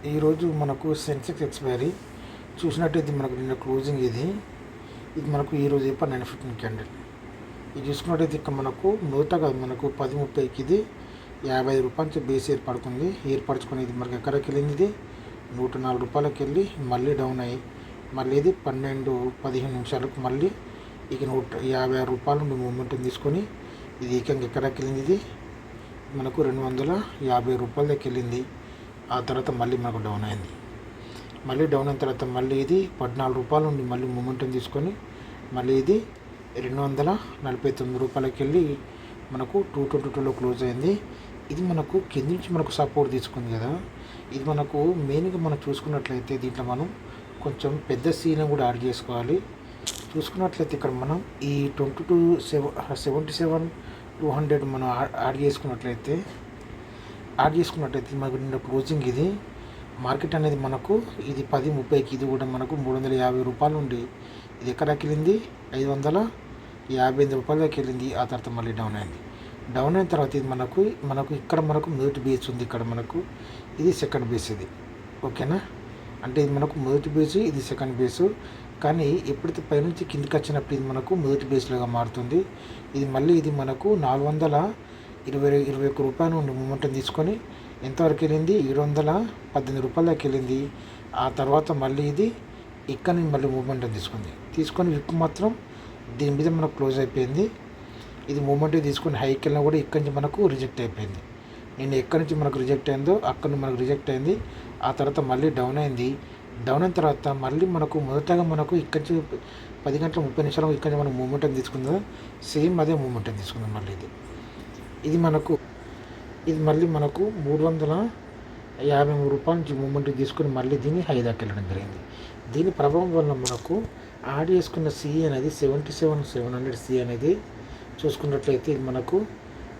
ఈరోజు మనకు సెన్సెక్స్ ఎక్స్పైరీ చూసినట్టయితే మనకు నిన్న క్లోజింగ్ ఇది మనకు ఈరోజు ఏపర్ 915 క్యాండిల్. ఇది చూసుకున్నట్టయితే ఇక్కడ మనకు నూతగా మనకు 10:30కి ఇది 55 రూపాయలు బేస్ ఏర్పరచుకుని ఇది మనకు ఎక్కడికి వెళ్ళింది, ఇది 104 రూపాయలకి వెళ్ళి మళ్ళీ డౌన్ అయ్యి మళ్ళీ ఇది 12-15 నిమిషాలకు మళ్ళీ ఇక 156 రూపాయల నుండి మూమెంట్ తీసుకొని ఇది ఏకంగా ఎక్కడికి వెళ్ళింది, ఇది మనకు 250 రూపాయల దగ్గర వెళ్ళింది. ఆ తర్వాత మళ్ళీ మనకు డౌన్ అయింది. మళ్ళీ డౌన్ అయిన తర్వాత మళ్ళీ ఇది 14 రూపాయల నుండి మళ్ళీ మూమెంటం తీసుకొని మళ్ళీ ఇది 249 రూపాయలకి వెళ్ళి మనకు 222లో క్లోజ్ అయింది. ఇది మనకు కింది నుంచి మనకు సపోర్ట్ తీసుకుంది కదా. ఇది మనకు మెయిన్గా మనం చూసుకున్నట్లయితే దీంట్లో మనం కొంచెం పెద్ద సీన్ కూడా యాడ్ చేసుకోవాలి. చూసుకున్నట్లయితే ఇక్కడ మనం ఈ 77,200 మనం యాడ్ చేసుకున్నట్లయితే మనకు నిన్న క్లోజింగ్ ఇది మార్కెట్ అనేది మనకు ఇది 10:30కి ఇది కూడా మనకు 350 రూపాయల నుండి ఇది ఎక్కడికి వెళ్ళింది, 558 రూపాయల దాకా వెళ్ళింది. ఆ తర్వాత మళ్ళీ డౌన్ అయింది. డౌన్ అయిన తర్వాత ఇది మనకు ఇక్కడ మనకు మొదటి బేస్ ఉంది, ఇక్కడ మనకు ఇది సెకండ్ బేస్ ఇది. ఓకేనా, అంటే ఇది మనకు మొదటి బేసు, ఇది సెకండ్ బేసు. కానీ ఎప్పుడైతే పైనుంచి కిందికి వచ్చినప్పుడు ఇది మనకు మొదటి బేస్లాగా మారుతుంది. ఇది మనకు 421 రూపాయల నుండి మూమెంటం తీసుకొని ఎంతవరకు వెళ్ళింది, 718 రూపాయల దాకా వెళ్ళింది. ఆ తర్వాత మళ్ళీ ఇది ఇక్కడ నుంచి మళ్ళీ మూమెంటం తీసుకొని విప్పు మాత్రం దీని మీద మనకు క్లోజ్ అయిపోయింది. ఇది మూమెంట్ తీసుకొని హైకి వెళ్ళినా కూడా ఇక్కడి నుంచి మనకు రిజెక్ట్ అయిపోయింది. నేను ఎక్కడి నుంచి మనకు రిజెక్ట్ అయిందో అక్కడి నుంచి మనకు రిజెక్ట్ అయింది. ఆ తర్వాత మళ్ళీ డౌన్ అయింది. డౌన్ అయిన తర్వాత మళ్ళీ మనకు మొదటగా మనకు ఇక్కడి నుంచి 10:30 ఇక్కడి నుంచి మనం మూమెంటం తీసుకుందాం. సేమ్ అదే మూమెంటం తీసుకుందాం. మళ్ళీ ఇది మళ్ళీ మనకు 353 రూపాయల నుంచి మూమెంట్ తీసుకుని మళ్ళీ దీన్ని హై దాకా వెళ్ళడం జరిగింది. దీని ప్రభావం వల్ల మనకు యాడ్ చేసుకున్న సి అనేది 77,700 సి అనేది చూసుకున్నట్లయితే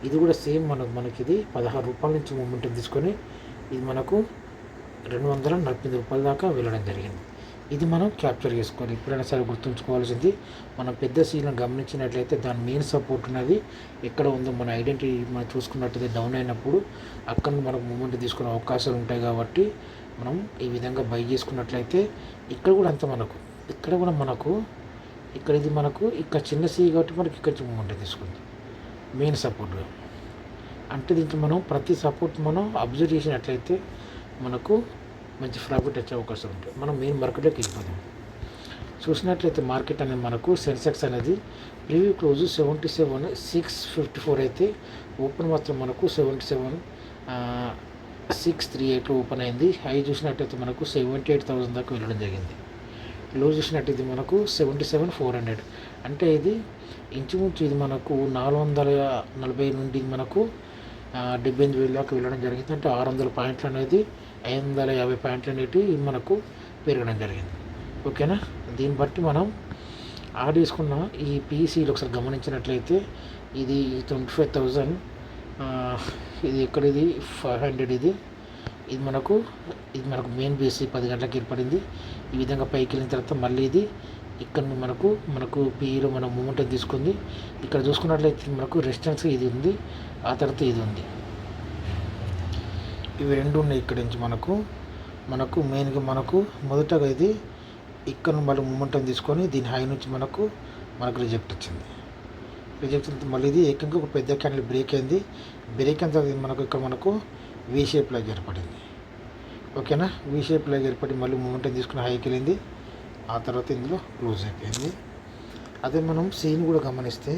ఇది కూడా సేమ్ మనకి ఇది 16 రూపాయల నుంచి మూమెంట్ తీసుకొని ఇది మనకు 248 రూపాయల దాకా వెళ్ళడం జరిగింది. ఇది మనం క్యాప్చర్ చేసుకోవాలి. ఎప్పుడైనా సరే గుర్తుంచుకోవాల్సింది, మనం పెద్ద సీలను గమనించినట్లయితే దాని మెయిన్ సపోర్ట్ అనేది ఎక్కడ ఉందో మన ఐడెంటిటీ మనం చూసుకున్నట్లయితే డౌన్ అయినప్పుడు అక్కడ మనకు మూమెంట్ తీసుకునే అవకాశాలు ఉంటాయి. కాబట్టి మనం ఈ విధంగా బై చేసుకున్నట్లయితే ఇక్కడ కూడా అంత ఇక్కడ చిన్న సీ కాబట్టి మనకి ఇక్కడ నుంచి మూమెంట్ తీసుకుంది మెయిన్ సపోర్ట్గా. అంటే దీంట్లో మనం ప్రతి సపోర్ట్ మనం అబ్జర్వ్ చేసినట్లయితే మనకు మంచి ప్రాఫిట్ వచ్చే అవకాశం ఉంటుంది. మనం మెయిన్ మార్కెట్లోకి వెళ్ళిపోదాం. చూసినట్లయితే మార్కెట్ అనేది మనకు సెన్సెక్స్ అనేది ప్రీవ్యూ క్లోజ్ 77,654 అయితే ఓపెన్ మాత్రం మనకు 77,638 ఓపెన్ అయింది. హై చూసినట్టయితే మనకు 78,000 దాకా వెళ్ళడం జరిగింది. లో చూసినట్టయితే మనకు 77,400. అంటే ఇది ఇంచుమించు ఇది మనకు 440 నుండి మనకు 78,000 దాకా వెళ్ళడం జరిగింది. అంటే 600 పాయింట్లు అనేది 550 పాయింట్లు అనేవి మనకు పెరగడం జరిగింది. ఓకేనా, దీన్ని బట్టి మనం యాడ్ చేసుకున్న ఈ పీసీలు ఒకసారి గమనించినట్లయితే ఇది 25,000, ఇది ఎక్కడిది 500, ఇది మనకు మెయిన్ బేస్ 10 గంటలకు ఏర్పడింది. ఈ విధంగా పైకి వెళ్ళిన తర్వాత మళ్ళీ ఇది ఇక్కడ మనకు పీలో మనం మూమెంట్ తీసుకుంది. ఇక్కడ చూసుకున్నట్లయితే మనకు రెసిస్టెన్స్ ఇది ఉంది, ఆ తర్వాత ఇది ఉంది. ఇవి రెండు ఉన్నాయి. ఇక్కడ నుంచి మనకు మెయిన్గా మొదటగా ఇది ఇక్కడ మళ్ళీ మూమెంటం తీసుకొని దీని హై నుంచి మనకు రిజెక్ట్ వచ్చింది. మళ్ళీ ఇది ఏకంగా ఒక పెద్ద క్యాండిల్ బ్రేక్ అయింది. బ్రేక్ అయిన తర్వాత ఇక్కడ వీ షేప్ లాగా ఏర్పడింది. ఓకేనా, వీ షేప్ లాగా ఏర్పడి మళ్ళీ మూమెంటం తీసుకుని హైకి వెళ్ళింది. ఆ తర్వాత ఇందులో క్లోజ్ అయిపోయింది. అదే మనం సీన్ కూడా గమనిస్తే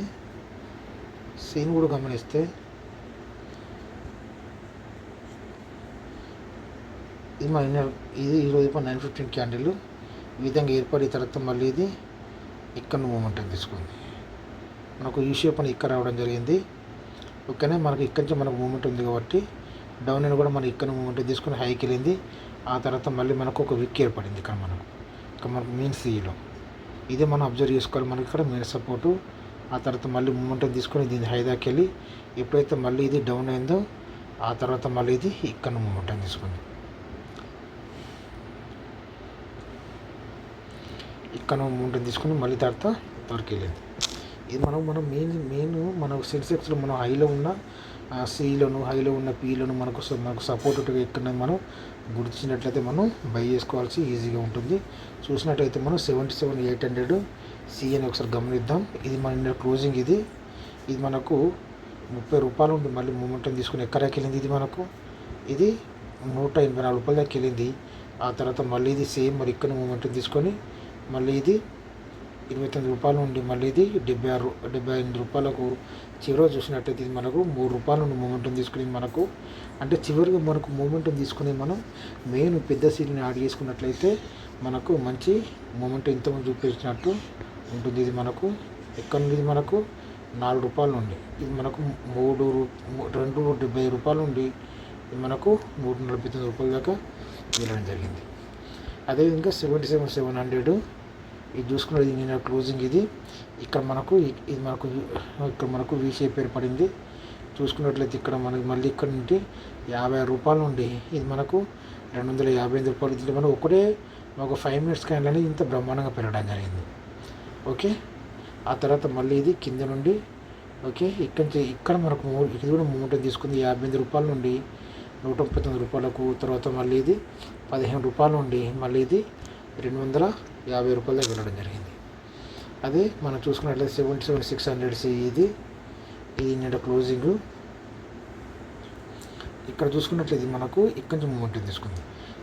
ఇది ఈరోజు 915 క్యాండిల్ ఈ విధంగా ఏర్పడిన తర్వాత మళ్ళీ ఇది ఇక్కడ మూమెంటం తీసుకుంది. మనకు యూ షేప్ అని ఇక్కడ రావడం జరిగింది. ఓకేనా, మనకి ఇక్కడి నుంచి మనకు మూమెంట్ ఉంది కాబట్టి డౌన్ అని కూడా మనం ఇక్కడ మూమెంట్ తీసుకుని హైకి వెళ్ళింది. ఆ తర్వాత మళ్ళీ మనకు ఒక విక్ ఏర్పడింది ఇక్కడ మనకు మెయిన్ సీలో. ఇదే మనం అబ్జర్వ్ చేసుకోవాలి. మనకి ఇక్కడ మెయిన్ సపోర్టు. ఆ తర్వాత మళ్ళీ మూమెంటం తీసుకొని దీన్ని హై దాకా వెళ్ళి ఎప్పుడైతే మళ్ళీ ఇది డౌన్ అయిందో ఆ తర్వాత మళ్ళీ ఇది ఇక్కడ మూమెంటం తీసుకుంది. ఇక్కడ మూమెంటం తీసుకుని మళ్ళీ తర్వాత ఇంతవరకు వెళ్ళింది. ఇది మనం మెయిన్ మనకు సెన్సెక్స్లో మనం హైలో ఉన్న సిలోను హైలో ఉన్న పీలోను మనకు సపోర్ట్గా ఇక్కడ మనం గుర్తించినట్లయితే మనం బై చేసుకోవాల్సి ఈజీగా ఉంటుంది. చూసినట్లయితే మనం 77,800 సిఎని ఒకసారి గమనిద్దాం. ఇది మన క్లోజింగ్. ఇది మనకు 30 రూపాయలు ఉండి మళ్ళీ మూమెంటం తీసుకుని ఎక్కడికి వెళ్ళింది. ఇది 184 రూపాయల దాకా వెళ్ళింది. ఆ తర్వాత మళ్ళీ ఇది సేమ్ మరి ఇక్కడ మూమెంటం తీసుకొని మళ్ళీ ఇది 29 రూపాయలు ఉండి మళ్ళీ ఇది 78 రూపాయలకు చివరిగా చూసినట్టయితే ఇది మనకు 3 రూపాయల నుండి మూమెంటం తీసుకుని మనకు అంటే చివరిగా మనకు మూమెంటం తీసుకుని మనం మెయిన్ పెద్ద సీల్ని యాడ్ చేసుకున్నట్లయితే మనకు మంచి మూమెంటం ఇంతకుముందు చూపించినట్టు ఉంటుంది. ఇది మనకు ఎక్కడ నుండి ఇది మనకు 4 రూపాయల నుండి ఇది మనకు 270 రూపాయల నుండి ఇది మనకు 149 రూపాయల దాకా వెళ్ళడం జరిగింది. అదేవిధంగా 77,700 ఇది చూసుకున్నది నేను క్లోజింగ్. ఇక్కడ మనకు వీ షేప్ ఏర్పడింది. చూసుకున్నట్లయితే ఇక్కడ మనకి మళ్ళీ ఇక్కడ నుండి 50 రూపాయల నుండి ఇది మనకు 258 రూపాయలు. ఇది మనం ఒక 5 మినిట్స్ క్యాండిల్ ఇంత బ్రహ్మాండంగా పెరగడం జరిగింది. ఓకే, ఆ తర్వాత మళ్ళీ ఇది కింద నుండి ఓకే ఇక్కడ మనకు ఇది కూడా మూమెంటం తీసుకుంది 58 రూపాయల నుండి 139 రూపాయలకు. తర్వాత మళ్ళీ ఇది 15 రూపాయల నుండి మళ్ళీ ఇది 250 రూపాయల దగ్గర వెళ్ళడం జరిగింది. అదే మనం చూసుకున్నట్లయితే 77,600 సి ఇది నిన్న క్లోజింగ్. ఇక్కడ చూసుకున్నట్లయితే మనకు ఇక్కడి నుంచి మూమెంటం తీసుకుంది.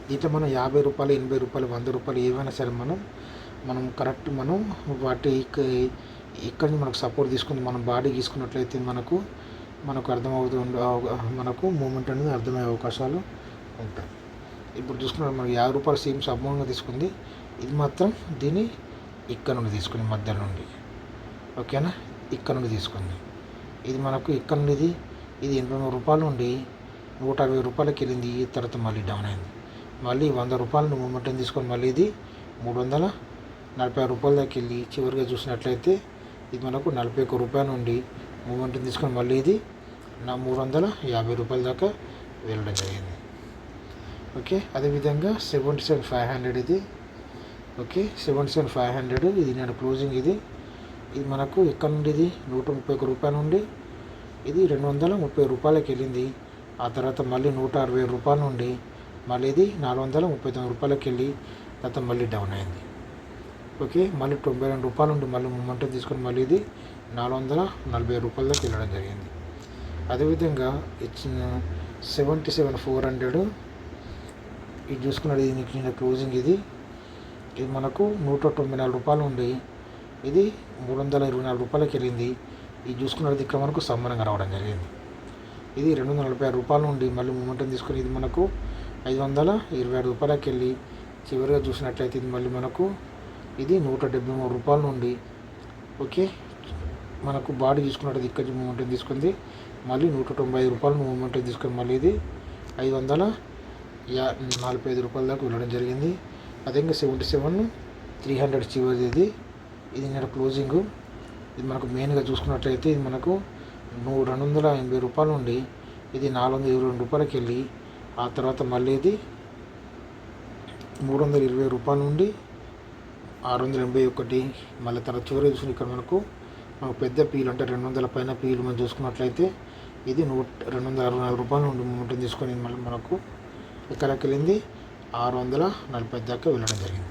దీంట్లో మనం 50 రూపాయలు 80 రూపాయలు 100 రూపాయలు ఏవైనా సరే మనం కరెక్ట్ వాటి ఇక్కడి నుంచి మనకు సపోర్ట్ తీసుకుంది మనం బాడీ తీసుకున్నట్లయితే మనకు అర్థమవుతుంది. మనకు మూమెంట్ అనేది అర్థమయ్యే అవకాశాలు ఉంటాయి. ఇప్పుడు చూసుకున్న మనకి 50 రూపాయలు సేమ్ సబ్మౌంట్గా తీసుకుంది. ఇది మాత్రం దీన్ని ఇక్కడ నుండి తీసుకుంది మధ్య నుండి. ఓకేనా, ఇక్కడ నుండి తీసుకుంది. ఇది మనకు ఇక్కడ నుండి ఇది 83 రూపాయల నుండి 160 రూపాయలకి వెళ్ళింది. తర్వాత మళ్ళీ డౌన్ అయింది. మళ్ళీ 100 రూపాయలను మూమెంటం తీసుకొని మళ్ళీ ఇది 346 రూపాయల దాకా వెళ్ళి చివరిగా చూసినట్లయితే ఇది మనకు 41 రూపాయల నుండి మూమెంటం తీసుకొని మళ్ళీ ఇది 350 రూపాయల దాకా వెళ్ళడం జరిగింది. ఓకే, అదేవిధంగా 77,500 ఓకే 77,500 ఇది నేను క్లోజింగ్. ఇది మనకు ఇక్కడ నుండి ఇది 131 రూపాయల నుండి ఇది 230 రూపాయలకి వెళ్ళింది. ఆ తర్వాత మళ్ళీ 160 రూపాయల నుండి మళ్ళీ ఇది 439 రూపాయలకి వెళ్ళి తర్వాత మళ్ళీ డౌన్ అయింది. ఓకే, మళ్ళీ 92 రూపాయల నుండి మళ్ళీ మూమెంటం తీసుకొని మళ్ళీ ఇది 440 రూపాయల దాకా వెళ్ళడం జరిగింది. అదేవిధంగా ఇచ్చిన 77,400 ఇది చూసుకున్నది నిన్న క్లోజింగ్. ఇది మనకు 194 రూపాయలు ఉండి ఇది 324 రూపాయలకి వెళ్ళింది. ఇది చూసుకున్నది ఇక్కడ మనకు సమానంగా రావడం జరిగింది. ఇది 246 రూపాయల నుండి మళ్ళీ మూమెంటం తీసుకొని ఇది మనకు 527 రూపాయలకి వెళ్ళి చివరిగా చూసినట్లయితే ఇది మళ్ళీ మనకు ఇది 173 రూపాయల నుండి ఓకే మనకు బాడీ చూసుకున్నట్టు ఇక్కడ మూమెంటం తీసుకుంది. మళ్ళీ 195 రూపాయలు మూమెంటం తీసుకొని మళ్ళీ ఇది 545 రూపాయల దాకా వెళ్ళడం జరిగింది. అదేవిధంగా 77,300 చివరిది ఇది నేను క్లోజింగ్. ఇది మనకు మెయిన్గా చూసుకున్నట్లయితే ఇది మనకు 280 రూపాయల నుండి ఇది 422 రూపాయలకి వెళ్ళి ఆ తర్వాత మళ్ళీ ఇది 320 రూపాయల నుండి 681 మళ్ళీ తర్వాత చివరి చూసుకుని ఇక్కడ మనకు పెద్ద పీలు అంటే 200 పైన పీలు మనం చూసుకున్నట్లయితే ఇది 264 రూపాయల నుండి మూమెంటం తీసుకొని మళ్ళీ మనకు ఎక్కడికి వెళ్ళింది 640 దాకా వెళ్ళడం జరిగింది.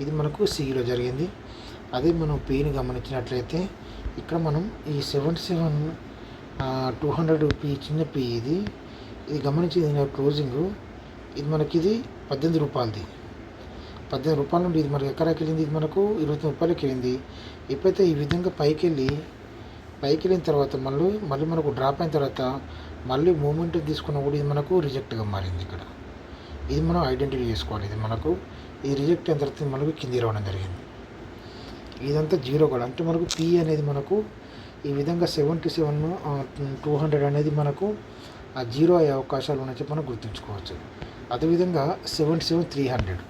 ఇది మనకు సిలో జరిగింది. అదే మనం పీని గమనించినట్లయితే ఇక్కడ మనం ఈ 77,200 పీ చిన్న పీ ఇది గమనించి క్లోజింగ్ ఇది మనకి ఇది 18 రూపాయలది. 18 రూపాయల నుండి ఇది మనకి ఎక్కడికి వెళ్ళింది ఇది మనకు 29 రూపాయలకి వెళ్ళింది. ఎప్పుడైతే ఈ విధంగా పైకి వెళ్ళిన తర్వాత మళ్ళీ మనకు డ్రాప్ అయిన తర్వాత మళ్ళీ మూమెంట్ తీసుకున్న కూడా ఇది మనకు రిజెక్ట్గా మారింది. ఇక్కడ ఇది మనం ఐడెంటిఫై చేసుకోవాలి. ఇది మనకు ఇది రిజెక్ట్ అయిన తర్వాత మనకు కింది రావడం జరిగింది. ఇదంతా జీరో కూడా అంటే మనకు పీ అనేది మనకు ఈ విధంగా 77,200 అనేది మనకు ఆ జీరో అయ్యే అవకాశాలు ఉన్నాయని చెప్పి మనం గుర్తుంచుకోవచ్చు. అదేవిధంగా 77,300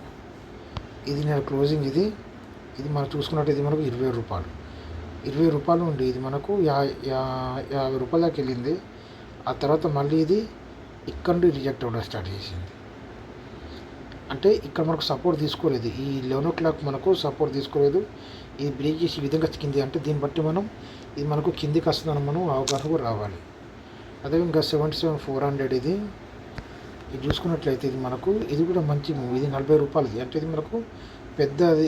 ఇది నేను క్లోజింగ్. ఇది మనం చూసుకున్నట్టు ఇది మనకు 20 రూపాయలు నుండి ఇది మనకు 50 రూపాయల దాకా వెళ్ళింది. ఆ తర్వాత మళ్ళీ ఇది ఇక్కడ నుండి రిజెక్ట్ అవ్వడం స్టార్ట్ చేసింది. అంటే ఇక్కడ మనకు సపోర్ట్ తీసుకోలేదు. ఈ 11 o'clock మనకు సపోర్ట్ తీసుకోలేదు. ఇది బ్రేక్ చేసి ఈ విధంగా కింది అంటే దీన్ని బట్టి ఇది మనకు కిందికి వస్తుందని మనం అవగాహన కూడా రావాలి. అదేవిధంగా 77,400 ఇది చూసుకున్నట్లయితే ఇది మనకు ఇది కూడా మంచి మూవీ. ఇది 40 రూపాయలది. అంటే ఇది మనకు పెద్దది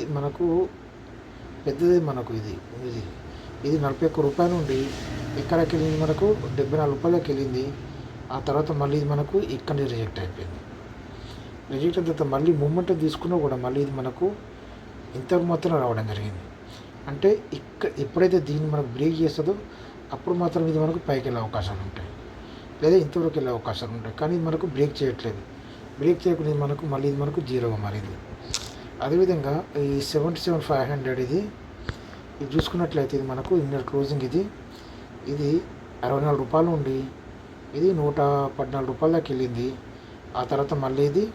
మనకు ఇది ఇది ఇది 41 రూపాయలు నుండి ఎక్కడికి వెళ్ళింది మనకు 74 రూపాయలకి వెళ్ళింది. ఆ తర్వాత మళ్ళీ ఇది మనకు ఇక్కడ రిజెక్ట్ అయిపోయింది. రిజెక్ట్ అయిన తర్వాత మళ్ళీ మూమెంట్ తీసుకున్నా కూడా మళ్ళీ ఇది మనకు ఇంతకు మాత్రం రావడం జరిగింది. అంటే ఎప్పుడైతే దీన్ని మనకు బ్రేక్ చేస్తుందో అప్పుడు మాత్రం ఇది మనకు పైకి వెళ్ళే అవకాశాలు ఉంటాయి, లేదా ఇంతవరకు వెళ్ళే అవకాశాలు ఉంటాయి. కానీ ఇది మనకు బ్రేక్ చేయట్లేదు. బ్రేక్ చేయకుండా ఇది మనకు మళ్ళీ ఇది మనకు జీరోగా మారింది. అదేవిధంగా ఈ 77,500 ఇది చూసుకున్నట్లయితే ఇది మనకు ఇన్నర్ క్లోజింగ్ ఇది 64 రూపాయలు ఉండి ఇది 114 రూపాయల దాకా వెళ్ళింది. ఆ తర్వాత మళ్ళీ ఇది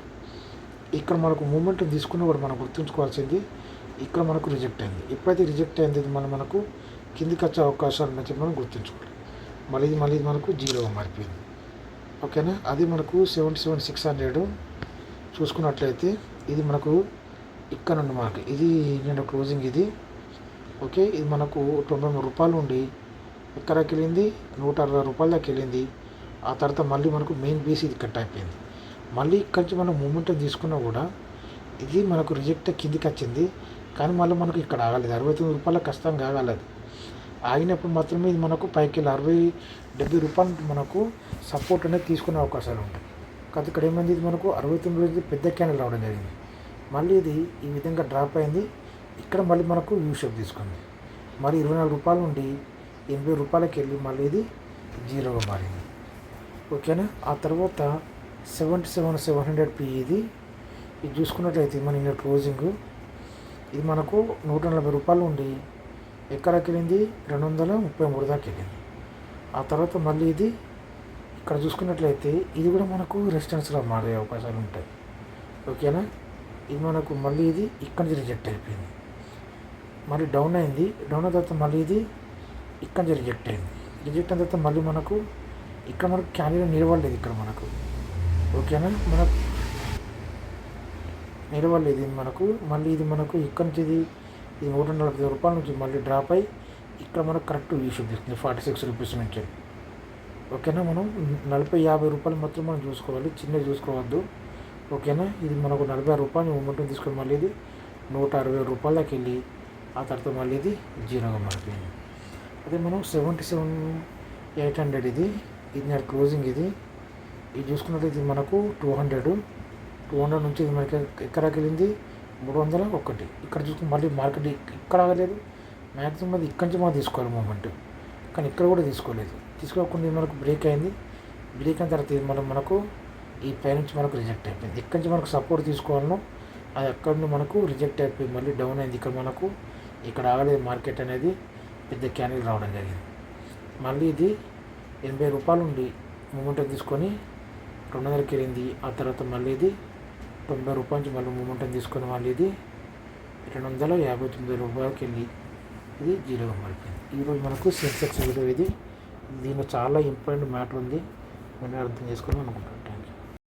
ఇక్కడ మనకు మూమెంట్ తీసుకున్న కూడా మనం గుర్తుంచుకోవాల్సింది ఇక్కడ మనకు రిజెక్ట్ అయింది. ఎప్పుడైతే రిజెక్ట్ అయింది ఇది మనకు కిందికి వచ్చే అవకాశాలు ఉన్నాయని చెప్పి మనం గుర్తుంచుకోవాలి. మళ్ళీ ఇది మనకు జీరోగా మారిపోయింది. ఓకేనా. అది మనకు 77,600 చూసుకున్నట్లయితే ఇది మనకు ఇక్కడ నుండి మనకు ఇది నేను క్లోజింగ్ ఇది ఓకే. ఇది మనకు 93 రూపాయలు ఉండి ఎక్కడికి వెళ్ళింది 160 రూపాయల దాకా వెళ్ళింది. ఆ తర్వాత మళ్ళీ మనకు మెయిన్ బేస్ ఇది కట్ అయిపోయింది. మళ్ళీ ఇక్కడి నుంచి మనం మూమెంట్ తీసుకున్నా కూడా ఇది మనకు రిజెక్ట్ కిందికి వచ్చింది. కానీ మళ్ళీ మనకు ఇక్కడ ఆగలేదు. 69 రూపాయలకు ఖచ్చితంగా ఆగలేదు. ఆగినప్పుడు మాత్రమే ఇది మనకు పైకి వెళ్ళి 60-70 రూపాయలు మనకు సపోర్ట్ అనేది తీసుకునే అవకాశాలు ఉంటాయి. కాదు ఇక్కడ ఏమైంది ఇది మనకు 69 రోజులు పెద్ద క్యాండిల్ రావడం జరిగింది. మళ్ళీ ఇది ఈ విధంగా డ్రాప్ అయింది. ఇక్కడ మళ్ళీ మనకు యూ షేప్ తీసుకుంది. మరి 24 రూపాయలు నుండి 80 రూపాయలకి వెళ్ళి మళ్ళీ ఇది జీరోగా మారింది. ఓకేనా. ఆ తర్వాత 77,700 పి ఇది చూసుకున్నట్లయితే మన ఇన్నర్ క్లోజింగ్ ఇది మనకు 140 రూపాయలు ఉండి ఎక్కడికి వెళ్ళింది 233 దాకా వెళ్ళింది. ఆ తర్వాత మళ్ళీ ఇది ఇక్కడ చూసుకున్నట్లయితే ఇది కూడా మనకు రెసిస్టెన్స్గా మారే అవకాశాలు ఉంటాయి. ఓకేనా. ఇది మనకు మళ్ళీ ఇది ఇక్కడ నుంచి రిజెక్ట్ అయిపోయింది. మళ్ళీ డౌన్ అయింది. డౌన్ అయిన తర్వాత మళ్ళీ ఇది ఇక్కడ నుంచి రిజెక్ట్ అయింది. రిజెక్ట్ అయిన తర్వాత మళ్ళీ మనకు ఇక్కడ మనకు క్యాండిల్ నిలవలేదు. ఇక్కడ మనకు ఓకేనా మనకు నిలవలేదు మనకు. మళ్ళీ ఇది మనకు ఇక్కడ నుంచి ఇది 140 రూపాయల నుంచి మళ్ళీ డ్రాప్ అయ్యి ఇక్కడ మనకు కరెక్ట్ యూ షేప్ తీసుకుంది 46 రూపీస్ నుంచి. ఓకేనా. మనం 40-50 రూపాయలు మాత్రం మనం చూసుకోవాలి, చిన్నది చూసుకోవద్దు. ఓకేనా. ఇది మనకు 46 రూపాయలు మూమెంట్ తీసుకొని మళ్ళీ ఇది 160 రూపాయల దాకా వెళ్ళి ఆ తర్వాత మళ్ళీ ఇది జీరోగా మారిపోయింది. అదే మనం 77,800 ఇది నేను క్లోజింగ్ ఇది చూసుకున్నట్లయితే ఇది మనకు 200 నుంచి ఇది మనకి ఎక్కడికి వెళ్ళింది 301. ఇక్కడ చూసుకుని మళ్ళీ మార్కెట్ ఇక్కడ ఆగలేదు. మ్యాక్సిమం అది ఇక్కడి నుంచి మనం తీసుకోవాలి మూమెంట్, కానీ ఇక్కడ కూడా తీసుకోకుండా ఇది మనకు బ్రేక్ అయింది. బ్రేక్ అయిన తర్వాత ఇది మనకు ఈ పైనుంచి మనకు రిజెక్ట్ అయిపోయింది. ఇక్కడి నుంచి మనకు సపోర్ట్ తీసుకోవాలను అది అక్కడ నుండి మనకు రిజెక్ట్ అయిపోయి మళ్ళీ డౌన్ అయింది. ఇక్కడ ఆగలేదు మార్కెట్ అనేది పెద్ద క్యాండిల్ రావడం జరిగింది. మళ్ళీ ఇది 80 రూపాయలు ఉండి మూమెంట్ తీసుకొని 200కి వెళ్ళింది. ఆ తర్వాత మళ్ళీ ఇది 90 రూపాయల నుంచి మళ్ళీ మూమెంట్ తీసుకొని మళ్ళీ ఇది 259 రూపాయలకి వెళ్ళి ఇది జీరోగా మారిపోయింది. ఈరోజు మనకు సెన్సెక్స్ వీడియో ఇది. దీనిలో చాలా ఇంపార్టెంట్ మ్యాటర్ ఉంది, నేను అర్థం చేసుకోవాలని అనుకుంటున్నాను.